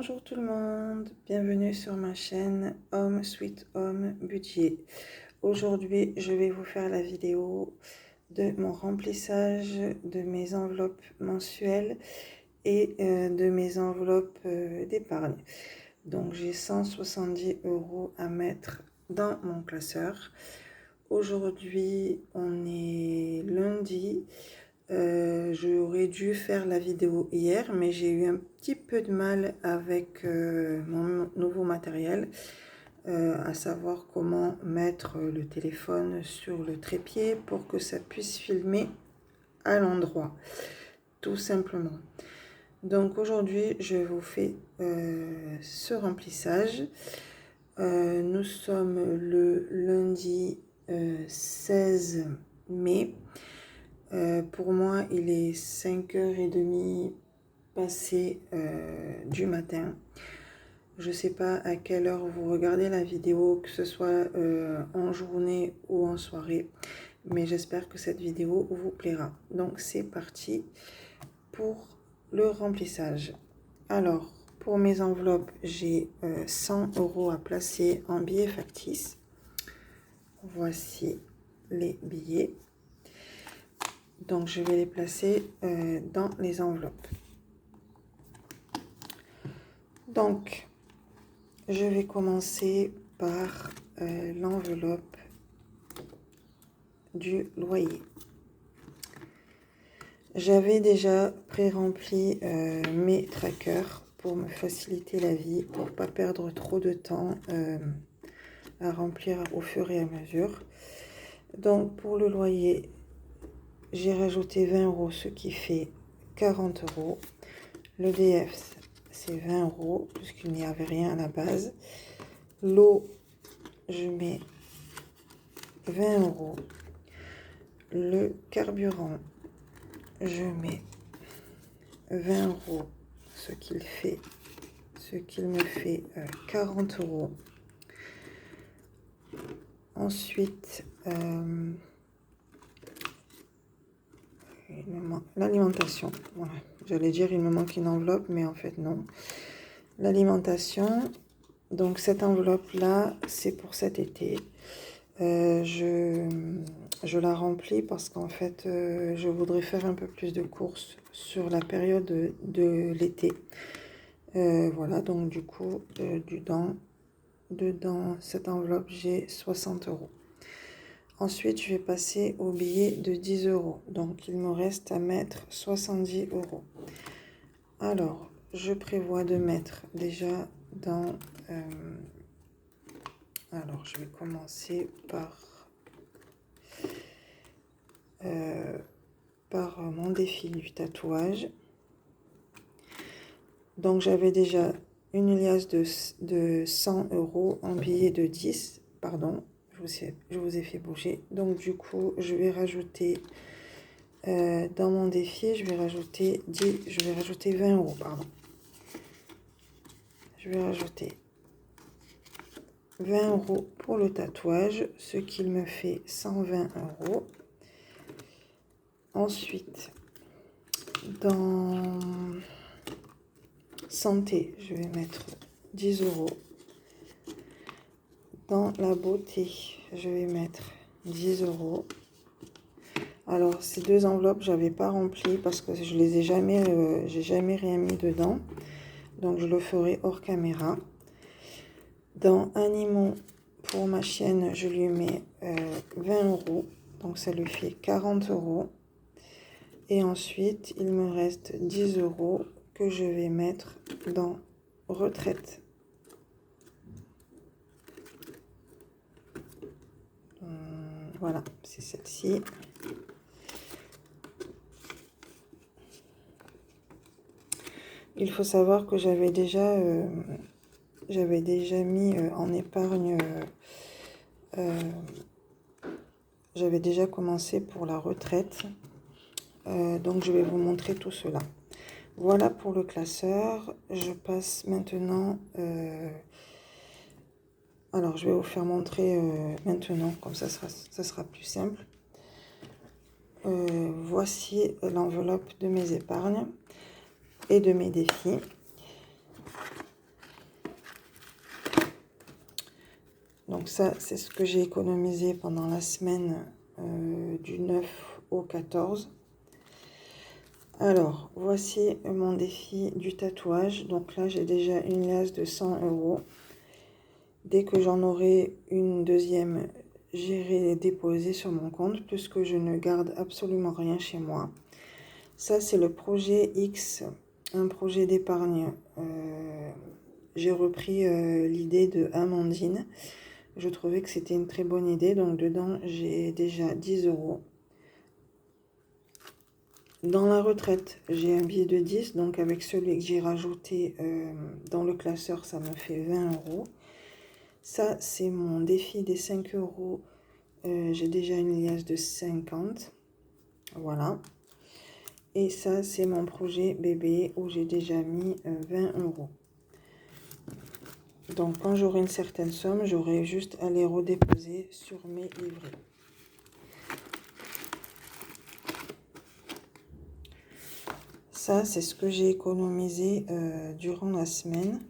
Bonjour tout le monde, bienvenue sur ma chaîne Home Sweet Home Budget. Aujourd'hui, je vais vous faire la vidéo de mon remplissage de mes enveloppes mensuelles et de mes enveloppes d'épargne. Donc j'ai 170 € à mettre dans mon classeur. Aujourd'hui, on est lundi. J'aurais dû faire la vidéo hier, mais j'ai eu un petit peu de mal avec mon nouveau matériel, à savoir comment mettre le téléphone sur le trépied pour que ça puisse filmer à l'endroit, tout simplement. Donc aujourd'hui, je vous fais ce remplissage. Nous sommes le lundi 16 mai. Pour moi, il est 5h30 passé du matin. Je ne sais pas à quelle heure vous regardez la vidéo, que ce soit en journée ou en soirée, mais j'espère que cette vidéo vous plaira. Donc c'est parti pour le remplissage. Alors, pour mes enveloppes, j'ai 100 € à placer en billets factices. Voici les billets. Donc, je vais les placer dans les enveloppes. Donc, je vais commencer par l'enveloppe du loyer. J'avais déjà pré-rempli mes trackers pour me faciliter la vie, pour ne pas perdre trop de temps à remplir au fur et à mesure. Donc, pour le loyer, j'ai rajouté 20 €, ce qui fait 40 €. Le DF, c'est 20 €, puisqu'il n'y avait rien à la base. L'eau, je mets 20 €. Le carburant, je mets 20 €, ce qu'il me fait 40 €. Ensuite, l'alimentation. Voilà. J'allais dire il me manque une enveloppe, mais en fait non. L'alimentation, donc cette enveloppe-là, c'est pour cet été. Je la remplis parce qu'en fait, je voudrais faire un peu plus de courses sur la période de l'été. Voilà, donc du coup, dedans cette enveloppe, j'ai 60 €. Ensuite, je vais passer au billet de 10 €. Donc, il me reste à mettre 70 €. Alors, je prévois de mettre déjà dans... alors, je vais commencer par mon défi du tatouage. Donc, j'avais déjà une liasse de 100 € en billet de 10. Pardon, je vous ai fait bouger. Donc, du coup, je vais rajouter... dans mon défi, je vais rajouter 20 €, pardon. Je vais rajouter 20 € pour le tatouage, ce qui me fait 120 €. Ensuite, dans santé, je vais mettre 10 €. Dans la beauté, je vais mettre 10 €. Alors, ces deux enveloppes, j'avais pas rempli parce que je les ai jamais, j'ai jamais rien mis dedans. Donc, je le ferai hors caméra. Dans animaux, pour ma chienne, je lui mets 20 €. Donc, ça lui fait 40 €. Et ensuite, il me reste 10 € que je vais mettre dans retraite. Voilà, c'est celle-ci. Il faut savoir que j'avais déjà mis en épargne, j'avais déjà commencé pour la retraite. Donc, je vais vous montrer tout cela. Voilà pour le classeur. Je passe maintenant... alors, je vais vous faire montrer maintenant, comme ça sera plus simple. Voici l'enveloppe de mes épargnes et de mes défis. Donc ça, c'est ce que j'ai économisé pendant la semaine du 9 au 14. Alors, voici mon défi du tatouage. Donc là, j'ai déjà une liasse de 100 €. Dès que j'en aurai une deuxième, j'irai déposer sur mon compte puisque je ne garde absolument rien chez moi. Ça, c'est le projet X, un projet d'épargne. J'ai repris l'idée de Amandine. Je trouvais que c'était une très bonne idée. Donc, dedans, j'ai déjà 10 €. Dans la retraite, j'ai un billet de 10. Donc, avec celui que j'ai rajouté dans le classeur, ça me fait 20 €. Ça, c'est mon défi des 5 €. J'ai déjà une liasse de 50. Voilà. Et ça, c'est mon projet bébé où j'ai déjà mis 20 €. Donc, quand j'aurai une certaine somme, j'aurai juste à les redéposer sur mes livrets. Ça, c'est ce que j'ai économisé durant la semaine.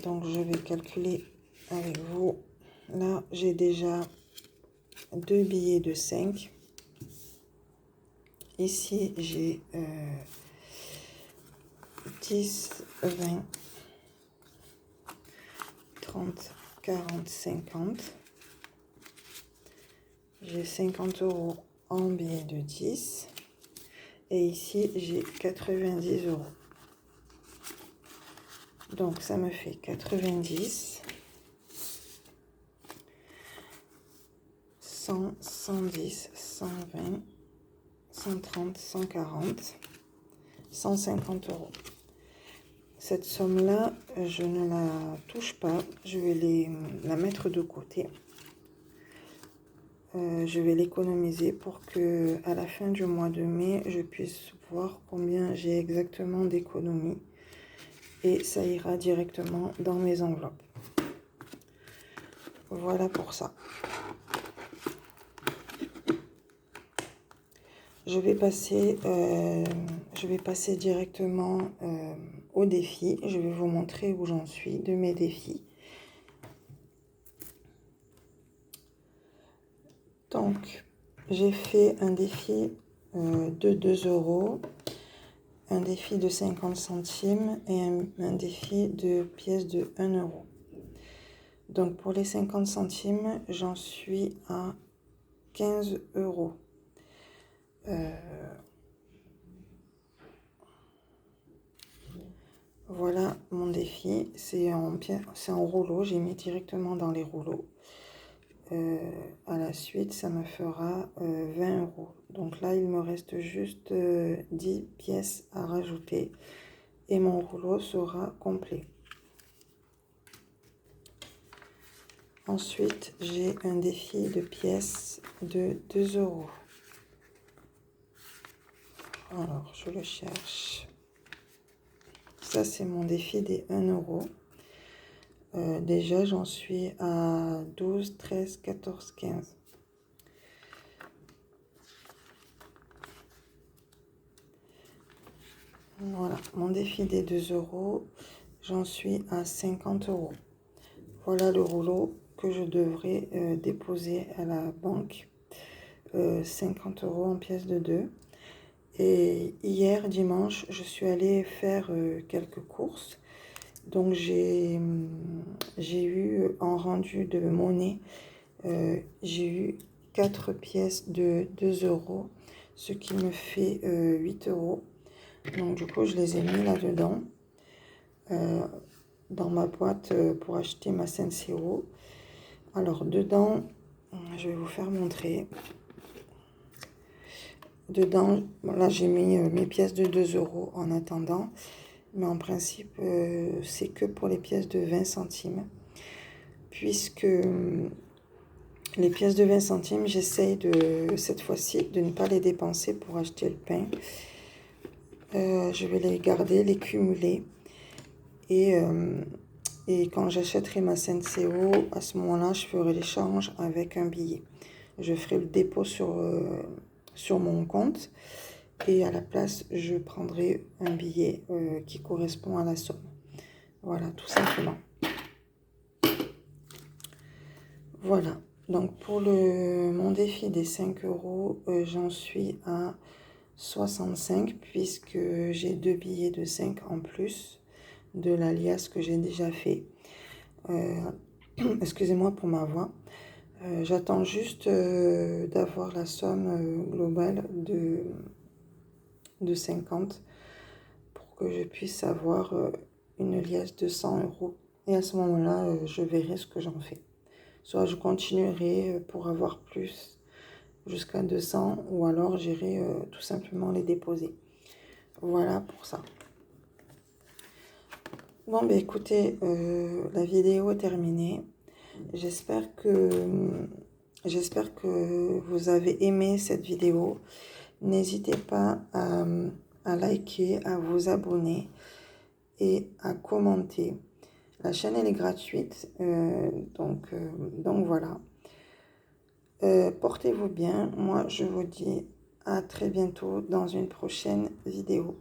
Donc, je vais calculer avec vous. Là, j'ai déjà 2 billets de 5. Ici, j'ai 10, 20, 30, 40, 50. J'ai 50 € en billets de 10. Et ici, j'ai 90 €. Donc, ça me fait 90, 100, 110, 120, 130, 140, 150 €. Cette somme-là, je ne la touche pas. Je vais la mettre de côté. Je vais l'économiser pour que à la fin du mois de mai, je puisse voir combien j'ai exactement d'économies. Et ça ira directement dans mes enveloppes. Voilà pour ça. Je vais passer directement au défi. Je vais vous montrer où j'en suis de mes défis. Donc, j'ai fait un défi de 2 €, un défi de 50 centimes et un défi de pièces de 1 €. Donc, pour les 50 centimes, j'en suis à 15 €. Voilà mon défi. C'est en rouleau. J'ai mis directement dans les rouleaux. À la suite, ça me fera 20 €. Donc là, il me reste juste 10 pièces à rajouter et mon rouleau sera complet. Ensuite, j'ai un défi de pièces de 2 €. Alors, je le cherche. Ça, c'est mon défi des 1 €. Déjà, j'en suis à 12, 13, 14, 15. Voilà, mon défi des 2 €, j'en suis à 50 €. Voilà le rouleau que je devrais déposer à la banque. 50 € en pièces de 2. Et hier, dimanche, je suis allée faire quelques courses. Donc, j'ai eu en rendu de monnaie, j'ai eu 4 pièces de 2 €, ce qui me fait 8 €. Donc, du coup, je les ai mis là-dedans, dans ma boîte pour acheter ma Senseo. Alors, dedans, je vais vous faire montrer. Dedans, là, j'ai mis mes pièces de 2 € en attendant. Mais en principe, c'est que pour les pièces de 20 centimes. Puisque les pièces de 20 centimes, j'essaye cette fois-ci de ne pas les dépenser pour acheter le pain. Je vais les garder, les cumuler. Et quand j'achèterai ma Senseo, à ce moment-là, je ferai l'échange avec un billet. Je ferai le dépôt sur mon compte. Et à la place, je prendrai un billet qui correspond à la somme. Voilà, tout simplement. Voilà, donc pour mon défi des 5 euros, j'en suis à 65 puisque j'ai 2 billets de 5 en plus de l'alias que j'ai déjà fait. Excusez-moi pour ma voix. J'attends juste d'avoir la somme globale de 50 pour que je puisse avoir une liasse de 100 euros. Et à ce moment-là, je verrai ce que j'en fais. Soit je continuerai pour avoir plus jusqu'à 200 ou alors j'irai tout simplement les déposer. Voilà pour ça. Bon, ben écoutez, la vidéo est terminée. J'espère que vous avez aimé cette vidéo. N'hésitez pas à liker, à vous abonner et à commenter. La chaîne, elle est gratuite, donc voilà. Portez-vous bien. Moi, je vous dis à très bientôt dans une prochaine vidéo.